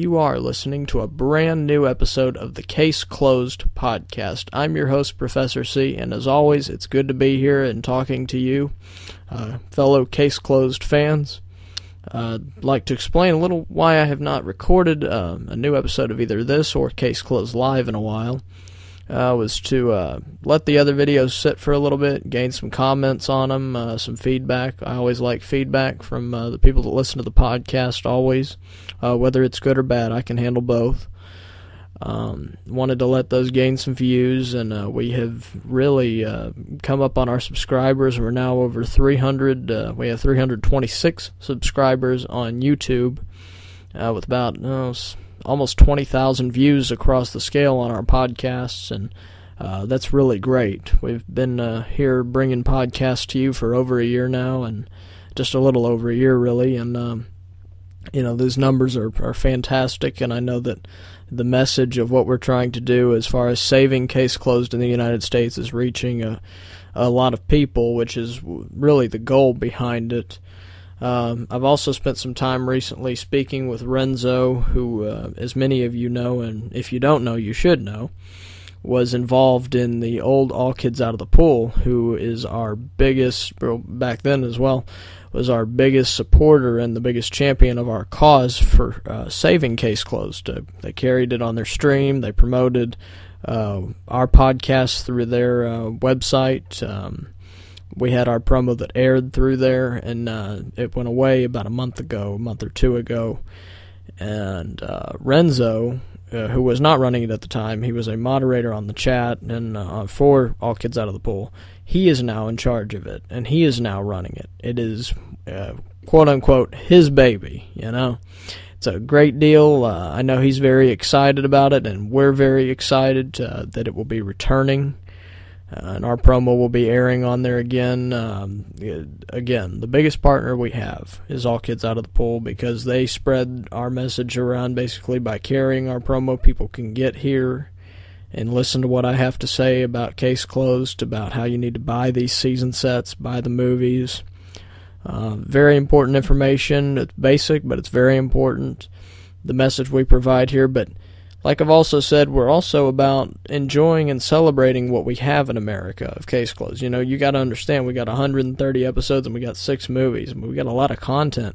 you are listening to a brand new episode of the Case Closed podcast. I'm your host, Professor C, and as always, it's good to be here and talking to you, fellow Case Closed fans. I'd like to explain a little why I have not recorded a new episode of either this or Case Closed Live in a while. Was to let the other videos sit for a little bit, gain some comments on them, some feedback. I always like feedback from the people that listen to the podcast, always. Whether it's good or bad, I can handle both. Wanted to let those gain some views, and we have really come up on our subscribers. We're now over 300. We have 326 subscribers on YouTube, with about almost 20,000 views across the scale on our podcasts, and that's really great. We've been here bringing podcasts to you for over a year now, and just a little over a year, really, and those numbers are fantastic, and I know that the message of what we're trying to do as far as saving Case Closed in the United States is reaching a lot of people, which is really the goal behind it. I've also spent some time recently speaking with Renzo, who, as many of you know, and if you don't know, you should know, was involved in the old All Kids Out of the Pool, who is our biggest, back then as well, was our biggest supporter and the biggest champion of our cause for saving Case Closed. They carried it on their stream. They promoted our podcast through their website. We had our promo that aired through there, and it went away about a month or two ago. And Renzo, who was not running it at the time, he was a moderator on the chat and for All Kids Out of the Pool. He is now in charge of it, and he is now running it. It is, quote-unquote, his baby, It's a great deal. I know he's very excited about it, and we're very excited that it will be returning. And our promo will be airing on there again. Again, the biggest partner we have is All Kids Out of the Pool, because they spread our message around basically by carrying our promo. People can get here and listen to what I have to say about Case Closed, about how you need to buy these season sets, buy the movies. Very important information. It's basic, but it's very important, the message we provide here. But like I've also said, we're also about enjoying and celebrating what we have in America of Case Closed. You got to understand, we got 130 episodes and we got 6 movies. And we got a lot of content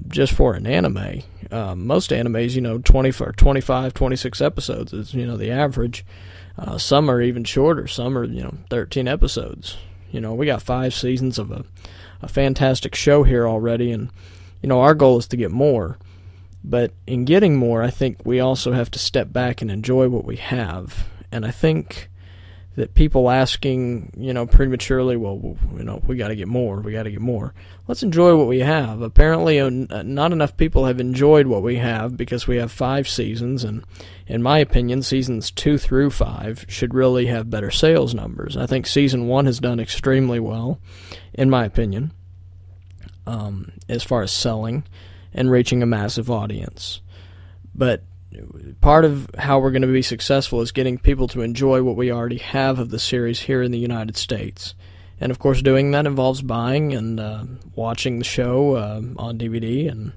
just for an anime. Most animes, 25, 26 episodes is, the average. Some are even shorter. Some are, 13 episodes. We got 5 seasons of a fantastic show here already. And, our goal is to get more. But in getting more, I think we also have to step back and enjoy what we have. And I think that people asking, prematurely, we got to get more, Let's enjoy what we have. Apparently, not enough people have enjoyed what we have because we have 5 seasons. And in my opinion, seasons 2 through 5 should really have better sales numbers. I think season 1 has done extremely well, in my opinion, as far as selling and reaching a massive audience. But part of how we're going to be successful is getting people to enjoy what we already have of the series here in the United States. And of course, doing that involves buying and watching the show on DVD, and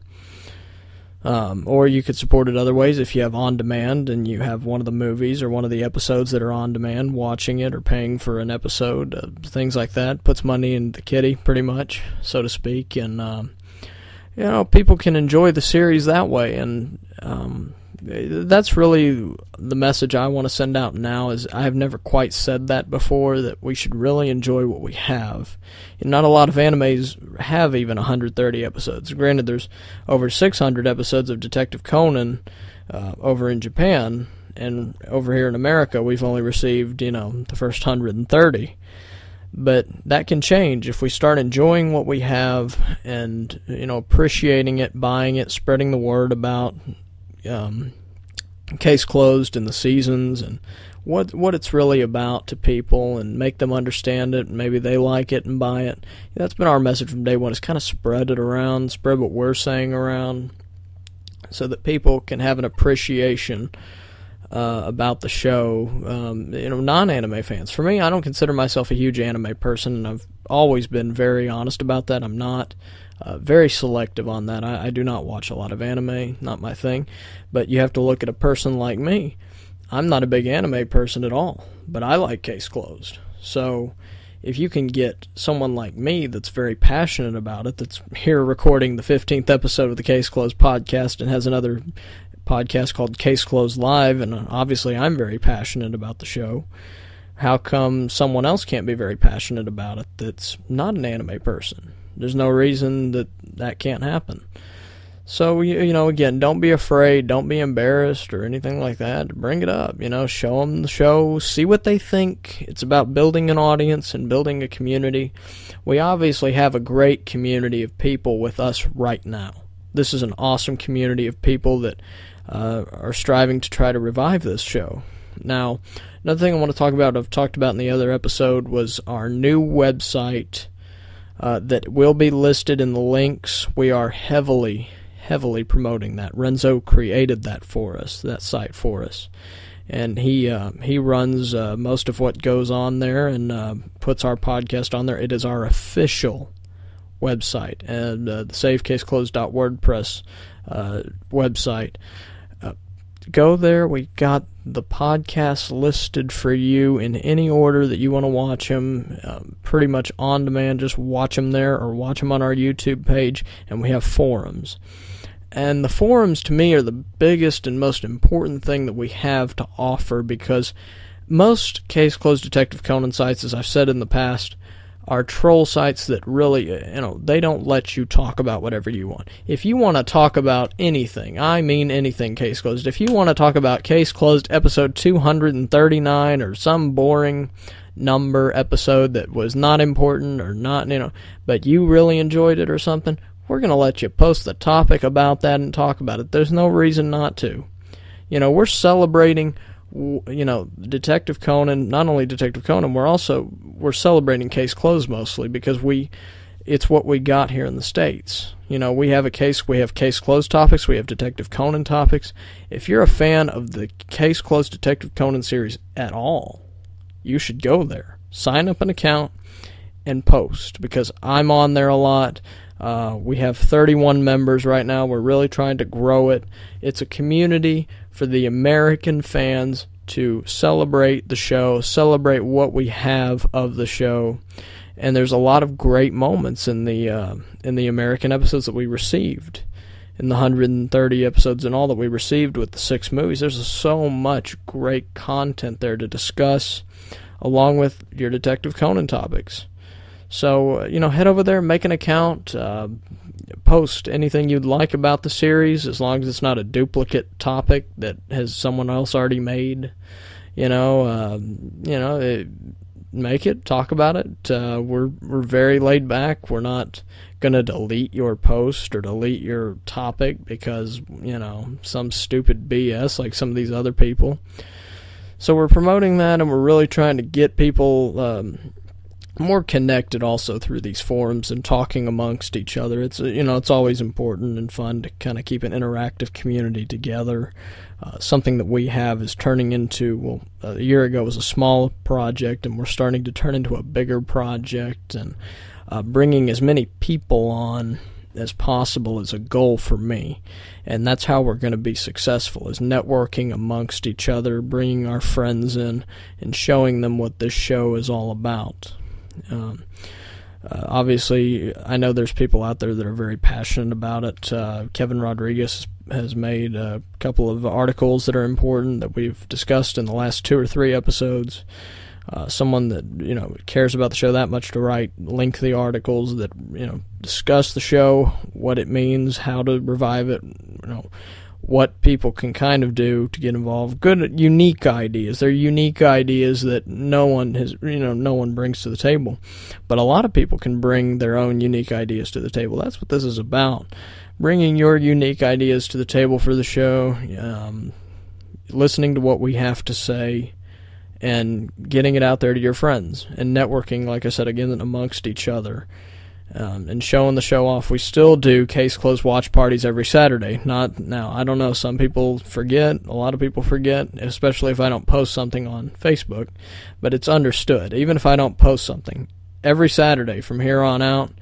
or you could support it other ways if you have on demand and you have one of the movies or one of the episodes that are on demand, watching it or paying for an episode, things like that. Puts money in the kitty, pretty much, so to speak, and people can enjoy the series that way, and that's really the message I want to send out now. Is I have never quite said that before, that we should really enjoy what we have. And not a lot of animes have even 130 episodes. Granted, there's over 600 episodes of Detective Conan over in Japan, and over here in America, we've only received, the first 130. But that can change if we start enjoying what we have and, appreciating it, buying it, spreading the word about Case Closed and the seasons and what it's really about to people, and make them understand it, and maybe they like it and buy it. That's been our message from day one, is kind of spread it around, spread what we're saying around, so that people can have an appreciation about the show. Non-anime fans. For me, I don't consider myself a huge anime person, and I've always been very honest about that. I'm not. Very selective on that. I do not watch a lot of anime, not my thing. But you have to look at a person like me. I'm not a big anime person at all, but I like Case Closed. So if you can get someone like me that's very passionate about it, that's here recording the 15th episode of the Case Closed podcast and has another podcast called Case Closed Live, and obviously I'm very passionate about the show, how come someone else can't be very passionate about it that's not an anime person? There's no reason that can't happen. So, again, don't be afraid, don't be embarrassed or anything like that. Bring it up, show them the show, see what they think. It's about building an audience and building a community. We obviously have a great community of people with us right now. This is an awesome community of people that are striving to try to revive this show. Now, another thing I want to talk about, I've talked about in the other episode, was our new website that will be listed in the links. We are heavily promoting that. Renzo created that site for us. And he runs most of what goes on there and puts our podcast on there. It is our official website, and the savecaseclosed.wordpress website. Go there. We got the podcasts listed for you in any order that you want to watch them, pretty much on demand. Just watch them there or watch them on our YouTube page, and we have forums. And the forums, to me, are the biggest and most important thing that we have to offer, because most Case Closed Detective Conan sites, as I've said in the past, are troll sites that really, they don't let you talk about whatever you want. If you want to talk about anything, I mean anything Case Closed, if you want to talk about Case Closed episode 239 or some boring number episode that was not important or not, but you really enjoyed it or something, we're going to let you post the topic about that and talk about it. There's no reason not to. We're celebrating Detective Conan, not only Detective Conan, we're celebrating Case Closed mostly because it's what we got here in the States. We have Case Closed topics, we have Detective Conan topics. If you're a fan of the Case Closed Detective Conan series at all, you should go there, sign up an account, and post, because I'm on there a lot. We have 31 members right now. We're really trying to grow it. It's a community for the American fans to celebrate the show, celebrate what we have of the show. And there's a lot of great moments in the American episodes that we received, in the 130 episodes and all that we received with the 6 movies. There's so much great content there to discuss, along with your Detective Conan topics. So, head over there, make an account, post anything you'd like about the series, as long as it's not a duplicate topic that has someone else already made. Make it, talk about it. We're very laid back. We're not going to delete your post or delete your topic because, some stupid BS like some of these other people. So we're promoting that, and we're really trying to get people more connected also through these forums and talking amongst each other. It's it's always important and fun to kind of keep an interactive community together. Something that we have is turning into, a year ago was a small project, and we're starting to turn into a bigger project, and bringing as many people on as possible is a goal for me. And that's how we're going to be successful, is networking amongst each other, bringing our friends in, and showing them what this show is all about. Obviously, I know there's people out there that are very passionate about it. Kevin Rodriguez has made a couple of articles that are important that we've discussed in the last 2 or 3 episodes. Someone that cares about the show that much to write lengthy articles that discuss the show, what it means, how to revive it, what people can kind of do to get involved. Good, unique ideas. They're unique ideas that no one brings to the table. But a lot of people can bring their own unique ideas to the table. That's what this is about. Bringing your unique ideas to the table for the show, listening to what we have to say, and getting it out there to your friends, and networking, like I said, again, amongst each other. And showing the show off. We still do Case Closed watch parties every Saturday. Not now, I don't know, some people forget, a lot of people forget, especially if I don't post something on Facebook, but it's understood. Even if I don't post something, every Saturday from here on out,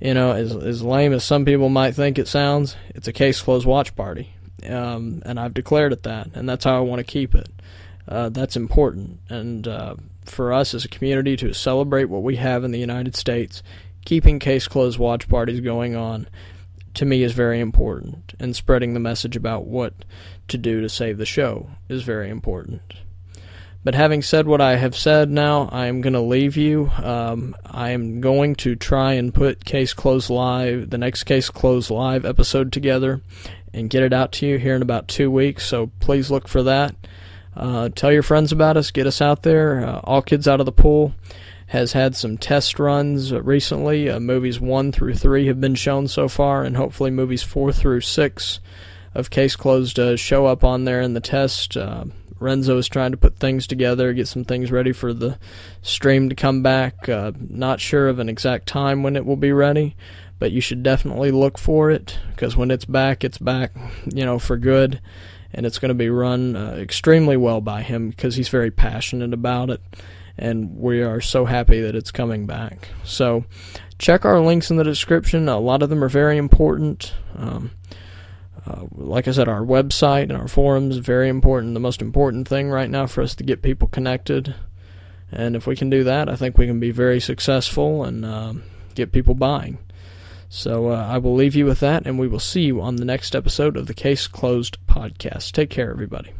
as lame as some people might think it sounds, it's a case closed watch party. And I've declared it that, and that's how I want to keep it. That's important. And for us as a community to celebrate what we have in the United States, keeping case closed watch parties going on, to me, is very important. And spreading the message about what to do to save the show is very important. But having said what I have said now, I am going to leave you. I am going to try and put Case Closed Live, the next Case Closed Live episode together, and get it out to you here in about 2 weeks, so please look for that. Tell your friends about us, get us out there. All Kids Out of the Pool has had some test runs recently. Movies 1 through 3 have been shown so far, and hopefully movies 4 through 6 of Case Closed show up on there in the test. Renzo is trying to put things together, get some things ready for the stream to come back. Not sure of an exact time when it will be ready, but you should definitely look for it, because when it's back, for good, and it's going to be run extremely well by him, because he's very passionate about it, and we are so happy that it's coming back. So check our links in the description. A lot of them are very important. Like I said, our website and our forums, very important. The most important thing right now for us to get people connected. And if we can do that, I think we can be very successful and get people buying. So I will leave you with that, and we will see you on the next episode of the Case Closed podcast. Take care, everybody.